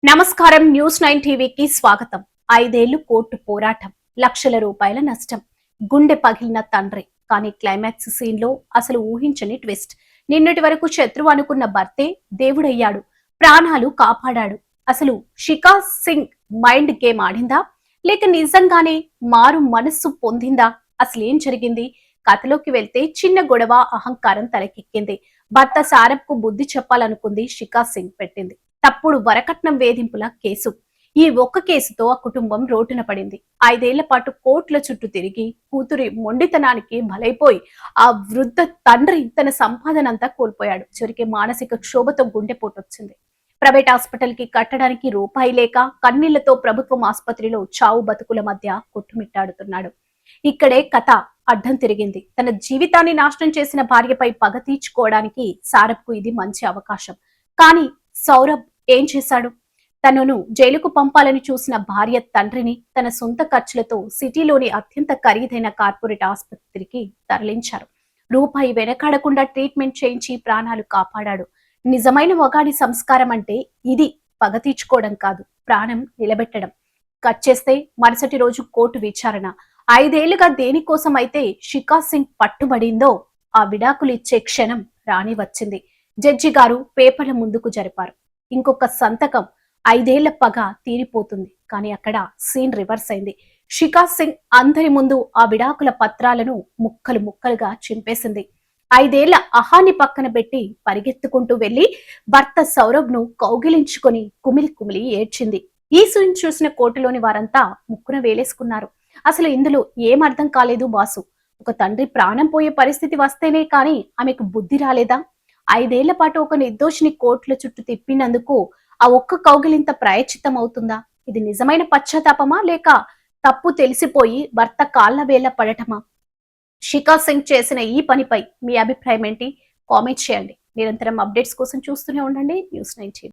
నమస్కారం. న్యూస్ 9 టీవీకి స్వాగతం. 5 ఏళ్లు కోర్టు పోరాటం, లక్షల రూపాయల నష్టం, గుండె పగిలిన తండ్రి. కానీ క్లైమాక్స్ సీన్ లో అసలు ఊహించని ట్విస్ట్. నిన్నటి వరకు శత్రువు అనుకున్న భర్తే దేవుడయ్యాడు, ప్రాణాలు కాపాడాడు. అసలు శిఖా సింగ్ మైండ్ గేమ్ ఆడిందా, లేక నిజంగానే మారు మనస్సు పొందిందా? అసలేం జరిగింది? కథలోకి వెళ్తే చిన్న గొడవ అహంకారం తలకెక్కింది. భర్త సారబ్ కు బుద్ధి చెప్పాలనుకుంది, శిఖా సింగ్ పెట్టింది తప్పుడు వరకట్నం వేధింపుల కేసు. ఈ ఒక్క కేసుతో ఆ కుటుంబం రోడ్డున పడింది. 5 ఏళ్ల పాటు కోర్టుల చుట్టూ తిరిగి కూతురి మొండితనానికి బలైపోయి ఆ వృద్ధ తండ్రి తన సంపాదనంతా కోల్పోయాడు. చివరికి మానసిక క్షోభతో గుండెపోటొచ్చింది. ప్రైవేట్ హాస్పిటల్ కి కట్టడానికి రూపాయి లేక కన్నీళ్లతో ప్రభుత్వం ఆసుపత్రిలో చావు బతుకుల మధ్య కొట్టుమిట్టాడుతున్నాడు. ఇక్కడే కథ అడ్డం తిరిగింది. తన జీవితాన్ని నాశనం చేసిన భార్యపై పగ తీర్చుకోవడానికి సారబ్ కు ఇది మంచి అవకాశం. కానీ సౌరభ్ ఏం చేశాడు? తనను జైలుకు పంపాలని చూసిన భార్య తండ్రిని తన సొంత ఖర్చులతో సిటీలోని అత్యంత ఖరీదైన కార్పొరేట్ ఆసుపత్రికి తరలించారు. రూపాయి వెనకాడకుండా ట్రీట్మెంట్ చేయించి ప్రాణాలు కాపాడాడు. నిజమైన మొగాడి సంస్కారం అంటే ఇది. పగ తీర్చుకోవడం కాదు, ప్రాణం నిలబెట్టడం. కట్ చేస్తే మరుసటి రోజు కోర్టు విచారణ. 5 ఏళ్లుగా దేనికోసం అయితే శిఖా సింగ్ పట్టుబడిందో ఆ విడాకులు ఇచ్చే క్షణం రాని వచ్చింది. జడ్జి గారు పేపర్ల ముందుకు జరిపారు. ఇంకొక సంతకం, 5 ఏళ్ల పగ తీరిపోతుంది. కానీ అక్కడ సీన్ రివర్స్ అయింది. శిఖా సింగ్ అందరి ముందు ఆ విడాకుల పత్రాలను ముక్కలు ముక్కలుగా చింపేసింది. 5 ఏళ్ల అహాన్ని పక్కన పెట్టి పరిగెత్తుకుంటూ వెళ్లి భర్త సౌరభ్ ను కౌగిలించుకొని కుమిలి కుమిలి ఏడ్చింది. ఈ సీన్ చూసిన కోర్టులోని వారంతా ముక్కున వేలేసుకున్నారు. అసలు ఇందులో ఏం అర్థం కాలేదు బాసు. ఒక తండ్రి ప్రాణం పోయే పరిస్థితి వస్తేనే కానీ ఆమెకు బుద్ధి రాలేదా? 5 ఏళ్ల పాటు ఒక నిర్దోషిని కోర్టుల చుట్టూ తిప్పినందుకు ఆ ఒక్క కౌగిలింత ప్రాయశ్చిత్తం అవుతుందా? ఇది నిజమైన పశ్చాత్తాపమా, లేక తప్పు తెలిసిపోయి భర్త కాళ్ల వేళ్ల పడటమా? శిఖా సింగ్ చేసిన ఈ పనిపై మీ అభిప్రాయం ఏంటి? కామెంట్ చేయండి. నిరంతరం అప్డేట్స్ కోసం చూస్తూనే ఉండండి న్యూస్ 9 టీవీ.